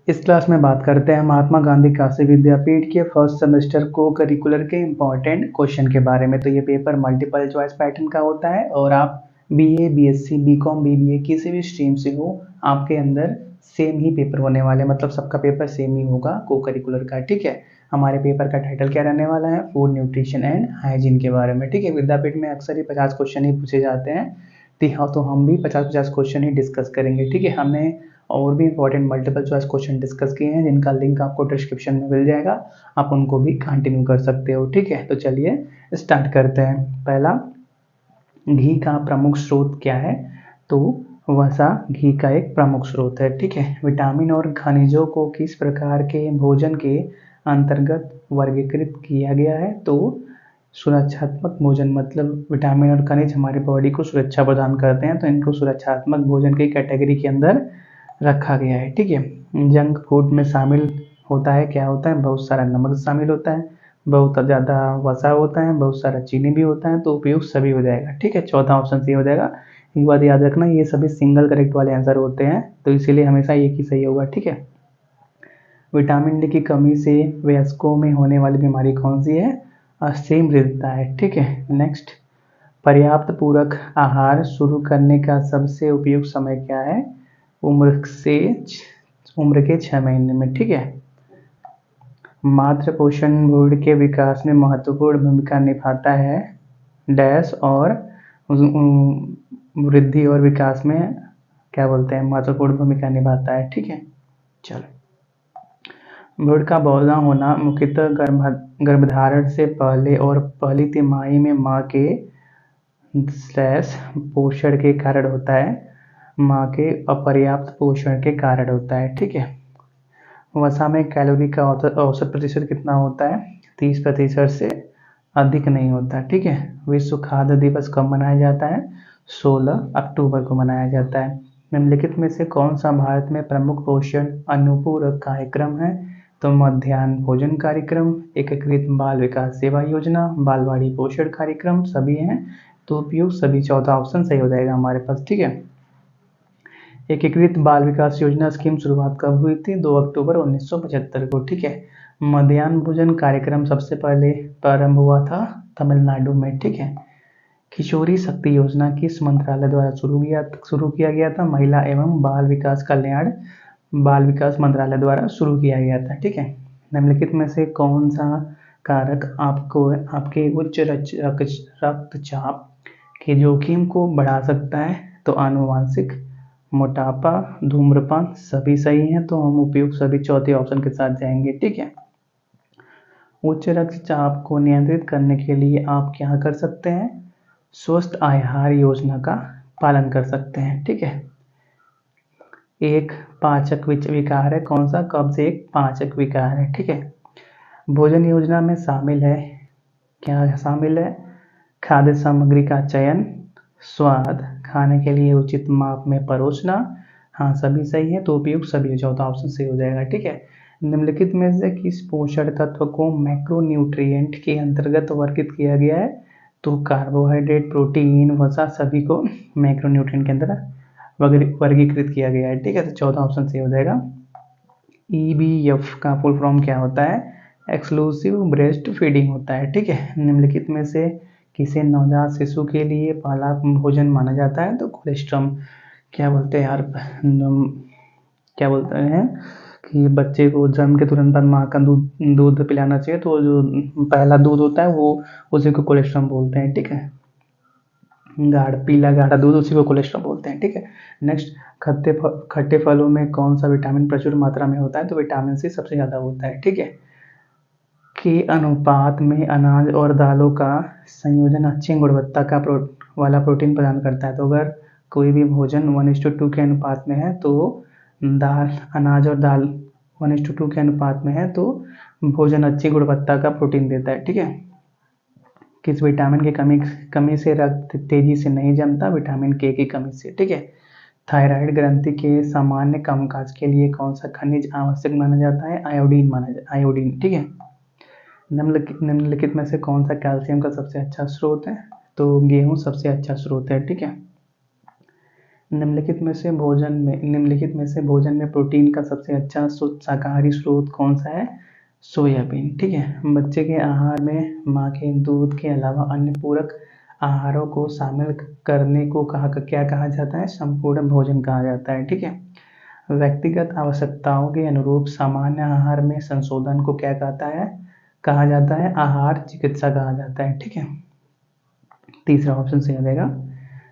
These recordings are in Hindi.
इस क्लास में बात करते हैं महात्मा गांधी काशी विद्यापीठ के फर्स्ट सेमेस्टर को करिकुलर के इम्पॉर्टेंट क्वेश्चन के बारे में। तो ये पेपर मल्टीपल चॉइस पैटर्न का होता है और आप बीए, बीएससी, बीकॉम, बीबीए किसी भी स्ट्रीम से हो, आपके अंदर सेम ही पेपर होने वाले, मतलब सबका पेपर सेम ही होगा को करिकुलर का। ठीक है, हमारे पेपर का टाइटल क्या रहने वाला है? फूड न्यूट्रिशन एंड हाइजीन के बारे में। ठीक है, विद्यापीठ में अक्सर ही 50 क्वेश्चन ही पूछे जाते हैं, तो हम भी 50-50 क्वेश्चन ही डिस्कस करेंगे। ठीक है, हमने और भी important multiple choice question discuss किए हैं जिनका लिंक आपको डिस्क्रिप्शन में मिल जाएगा, आप उनको भी कंटिन्यू कर सकते हो। ठीक है, तो चलिए स्टार्ट करते हैं। पहला, घी का प्रमुख स्रोत क्या है? तो वसा घी का एक प्रमुख स्रोत है। ठीक है, विटामिन और खनिजों को किस प्रकार के भोजन के अंतर्गत वर्गीकृत किया गया है? तो सुरक्षात्मक भोजन, मतलब विटामिन और खनिज हमारी बॉडी को सुरक्षा प्रदान करते हैं, तो इनको सुरक्षात्मक भोजन की कैटेगरी के अंदर रखा गया है। ठीक है, जंक फूड में शामिल होता है, क्या होता है? बहुत सारा नमक शामिल होता है, बहुत ज़्यादा वसा होता है, बहुत सारा चीनी भी होता है, तो उपयोग सभी हो जाएगा। ठीक है, चौथा ऑप्शन सही हो जाएगा। एक बात याद रखना, ये सभी सिंगल करेक्ट वाले आंसर होते हैं, तो इसीलिए हमेशा एक ही सही होगा। ठीक है, विटामिन डी की कमी से वयस्कों में होने वाली बीमारी कौन सी है? अस्थिमज्जता है। ठीक है, नेक्स्ट, पर्याप्त पूरक आहार शुरू करने का सबसे उपयुक्त समय क्या है? उम्र के 6 महीने में। ठीक है, मातृ पोषण भ्रूण के विकास में महत्वपूर्ण भूमिका निभाता है डैश, और वृद्धि और विकास में क्या बोलते हैं? महत्वपूर्ण भूमिका निभाता है। ठीक है, चलो, भ्रूण का बौना होना मुख्यतः गर्भधारण से पहले और पहली तिमाही में माँ के पोषण के कारण होता है, माँ के अपर्याप्त पोषण के कारण होता है। ठीक है, वसा में कैलोरी का औसत प्रतिशत कितना होता है? 30% से अधिक नहीं होता। ठीक है, विश्व खाद्य दिवस कब मनाया जाता है? 16 अक्टूबर को मनाया जाता है। निम्नलिखित में से कौन सा भारत में प्रमुख पोषण अनुपूरक कार्यक्रम है? तो मध्याह्न भोजन कार्यक्रम, एकीकृत बाल विकास सेवा योजना, बालवाड़ी पोषण कार्यक्रम, सभी हैं, तो उपयुक्त सभी, चौथा ऑप्शन सही हो जाएगा हमारे पास। ठीक है, एकीकृत बाल विकास योजना स्कीम शुरुआत कब हुई थी? 2 अक्टूबर 1975 को। ठीक है, मध्याह्न भोजन कार्यक्रम सबसे पहले प्रारंभ हुआ था तमिलनाडु में। ठीक है, किशोरी शक्ति योजना किस मंत्रालय द्वारा शुरू किया गया था? महिला एवं बाल विकास कल्याण बाल विकास मंत्रालय द्वारा शुरू किया गया था। ठीक है, निम्नलिखित में से कौन सा कारक आपको आपके उच्च रक्तचाप के जोखिम को बढ़ा सकता है? तो आनुवांशिक, मोटापा, धूम्रपान, सभी सही हैं, तो हम उपयुक्त सभी चौथे ऑप्शन के साथ जाएंगे। ठीक है, उच्च रक्तचाप को नियंत्रित करने के लिए आप क्या कर सकते हैं? स्वस्थ आहार योजना का पालन कर सकते हैं। ठीक है, एक पाचक विकार है, कौन सा? कब्ज एक पाचक विकार है। ठीक है, भोजन योजना में शामिल है, क्या शामिल है? खाद्य सामग्री का चयन, स्वाद, खाने के लिए उचित माप में परोसना, हाँ सभी सही है, तो उपयुक्त सभी, चौथा ऑप्शन सही हो जाएगा। ठीक है, निम्नलिखित में से किस पोषण तत्व को मैक्रोन्यूट्रिएंट के अंतर्गत वर्गीकृत किया गया है? तो कार्बोहाइड्रेट, प्रोटीन, वसा, सभी को मैक्रोन्यूट्रिएंट के अंदर वर्गीकृत किया गया है। ठीक है, तो चौथा ऑप्शन सही हो जाएगा। EBF का फुल फॉर्म क्या होता है? एक्सक्लूसिव ब्रेस्ट फीडिंग होता है। ठीक है, निम्नलिखित में से किसे नवजात शिशु के लिए पहला भोजन माना जाता है? तो कोलेस्ट्रम, क्या बोलते हैं यार, क्या बोलते हैं कि बच्चे को जन्म के तुरंत बाद माँ का दूध पिलाना चाहिए, तो जो पहला दूध होता है वो उसी को कोलेस्ट्रम बोलते हैं। ठीक है, पीला गाढ़ा दूध, उसी को कोलेस्ट्रॉल बोलते हैं। ठीक है, नेक्स्ट, खट्टे फलों में कौन सा विटामिन प्रचुर मात्रा में होता है? तो विटामिन सी सबसे ज़्यादा होता है। ठीक है, के अनुपात में अनाज और दालों का संयोजन अच्छी गुणवत्ता का वाला प्रोटीन प्रदान करता है। तो अगर कोई भी भोजन 1:2 के अनुपात में है, तो अनाज और दाल 1:2 के अनुपात में है, तो भोजन अच्छी गुणवत्ता का प्रोटीन देता है। ठीक है, किस विटामिन की कमी से रक्त तेजी से नहीं जमता? विटामिन के की कमी से। ठीक है, थायराइड ग्रंथि के सामान्य कामकाज के लिए कौन सा खनिज आवश्यक माना जाता है? आयोडीन। ठीक है, निम्नलिखित में से कौन सा कैल्शियम का सबसे अच्छा स्रोत है? तो गेहूं सबसे अच्छा स्रोत है। ठीक है, निम्नलिखित में से भोजन में प्रोटीन का सबसे अच्छा शुद्ध शाकाहारी स्रोत कौन सा है? सोयाबीन। ठीक है। बच्चे के आहार में माँ के दूध के अलावा अन्य पूरक आहारों को शामिल करने को क्या कहा जाता है? संपूर्ण भोजन कहा जाता है। ठीक है। व्यक्तिगत आवश्यकताओं के अनुरूप सामान्य आहार में संशोधन को क्या कहा जाता है? आहार चिकित्सा कहा जाता है। ठीक है। तीसरा ऑप्शन सही हो जाएगा।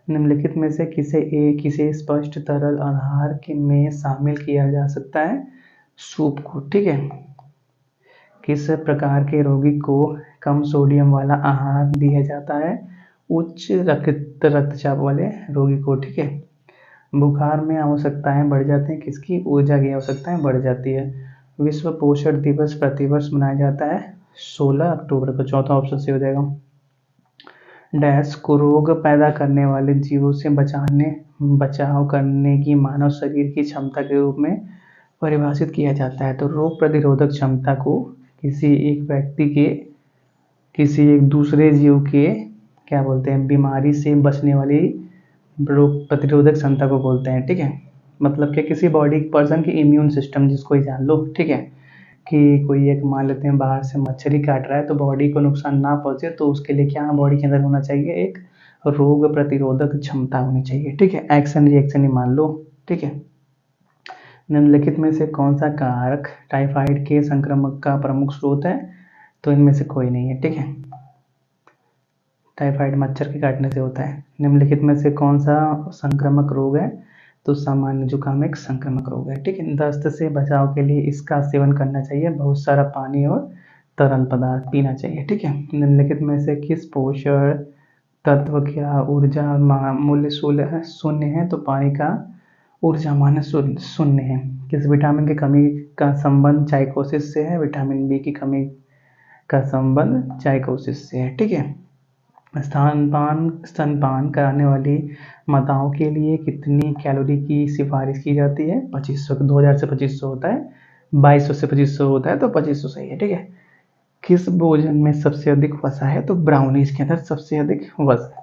निम्नलिखित में से किसे स्पष्ट तरल आहार में शामिल किया जा सकता है? सूप को। ठीक है। किस प्रकार के रोगी को कम सोडियम वाला आहार दिया जाता है? उच्च रक्तचाप वाले रोगी को। ठीक है। बुखार में आवश्यकताएं बढ़ जाती हैं किसकी? ऊर्जा की आवश्यकताएं बढ़ जाती है। विश्व पोषण दिवस प्रतिवर्ष मनाया जाता है 16 अक्टूबर को। चौथा ऑप्शन सही हो जाएगा। डैश को रोग पैदा करने वाले जीवों से बचाव करने की मानव शरीर की क्षमता के रूप में परिभाषित किया जाता है। तो रोग प्रतिरोधक क्षमता को किसी एक व्यक्ति के किसी एक दूसरे जीव के क्या बोलते हैं? बीमारी से बचने वाली रोग प्रतिरोधक क्षमता को बोलते हैं। ठीक है। मतलब कि किसी बॉडी पर्सन की इम्यून सिस्टम, जिसको ही जान लो। ठीक है। कि कोई एक मान लेते हैं बाहर से मच्छर काट रहा है तो बॉडी को नुकसान ना पहुंचे, तो उसके लिए क्या बॉडी के अंदर होना चाहिए? एक रोग प्रतिरोधक क्षमता होनी चाहिए। ठीक है। एक्शन रिएक्शन ही मान लो। ठीक है। निम्नलिखित में से कौन सा कारक टाइफाइड के संक्रमण का प्रमुख स्रोत है? तो इनमें से कोई नहीं है। ठीक है। टाइफाइड मच्छर के काटने से होता है। निम्नलिखित में से कौन सा संक्रामक रोग है? तो सामान्य जुकाम एक संक्रामक रोग है। ठीक है। दस्त से बचाव के लिए इसका सेवन करना चाहिए। बहुत सारा पानी और तरल पदार्थ पीना चाहिए। ठीक है। निम्नलिखित में से किस पोषण तत्व का ऊर्जा मूल्य शून्य है? तो पानी का ऊर्जा मान शून्य है। किस विटामिन की कमी का संबंध चाइकोसिस से है? विटामिन बी की कमी का संबंध चाइकोसिस से है। ठीक है। स्तनपान कराने वाली माताओं के लिए कितनी कैलोरी की सिफारिश की जाती है? 2500। 2000 से 2500 होता है, 2200 से 2500 होता है, तो 2500 सही है। ठीक है। किस भोजन में सबसे अधिक वसा है? तो ब्राउनीज के अंदर सबसे अधिक वसा।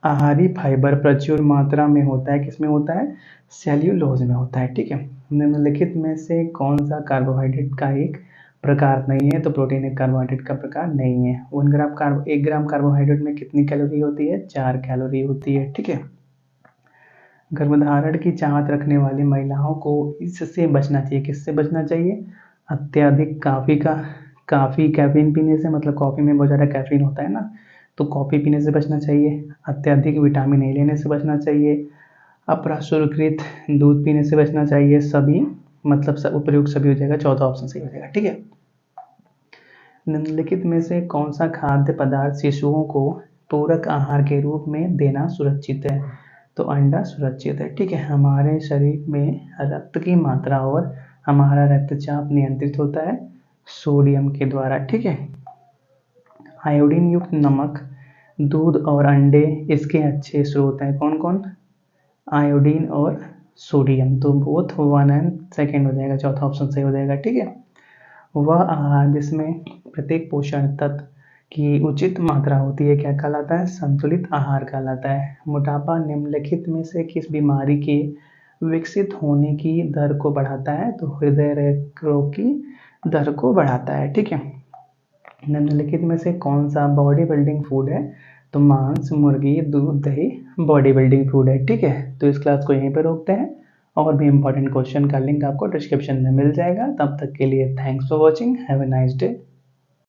आहारी फाइबर प्रचुर मात्रा में होता है, किसमें होता है? सेल्यूलोज में होता है। ठीक है। निम्नलिखित में से कौन सा कार्बोहाइड्रेट का एक प्रकार नहीं है? तो प्रोटीन एक कार्बोहाइड्रेट का प्रकार नहीं है। 1 ग्राम कार्बोहाइड्रेट में कितनी कैलोरी होती है? 4 कैलोरी होती है। ठीक है। गर्भधारण की चाहत रखने वाली महिलाओं को इससे बचना चाहिए। किससे बचना चाहिए? अत्यधिक काफ़ी कैफीन पीने से, मतलब कॉफ़ी में बहुत ज़्यादा कैफीन होता है ना, तो कॉफ़ी पीने से बचना चाहिए। अत्यधिक विटामिन ए लेने से बचना चाहिए। अप्रसुरकृत दूध पीने से बचना चाहिए। सभी मतलब सब उपयुक्त सभी हो जाएगा। चौथा ऑप्शन सही हो जाएगा। ठीक है। निम्नलिखित में से कौन सा खाद्य पदार्थ शिशुओं को पूरक आहार के रूप में देना सुरक्षित है? तो अंडा सुरक्षित है। ठीक है। हमारे शरीर में रक्त की मात्रा और हमारा रक्तचाप नियंत्रित होता है सोडियम के द्वारा। ठीक है। आयोडीन युक्त नमक, दूध और अंडे इसके अच्छे स्रोत हैं। कौन कौन? आयोडीन और सोडियम। तो बोथ 1 और 2 हो जाएगा। चौथा ऑप्शन सही हो जाएगा। ठीक है। वह आहार जिसमें प्रत्येक पोषण तत्व की उचित मात्रा होती है क्या कहलाता है? संतुलित आहार कहलाता है। मोटापा निम्नलिखित में से किस बीमारी के विकसित होने की दर को बढ़ाता है? तो हृदय रोग की दर को बढ़ाता है। ठीक है। निम्नलिखित में से कौन सा बॉडी बिल्डिंग फूड है? तो मांस, मुर्गी, दूध, दही बॉडी बिल्डिंग फूड है। ठीक है। तो इस क्लास को यहीं पर रोकते हैं। और भी इम्पोर्टेंट क्वेश्चन का लिंक आपको डिस्क्रिप्शन में मिल जाएगा। तब तक के लिए thanks for watching. Have a nice day.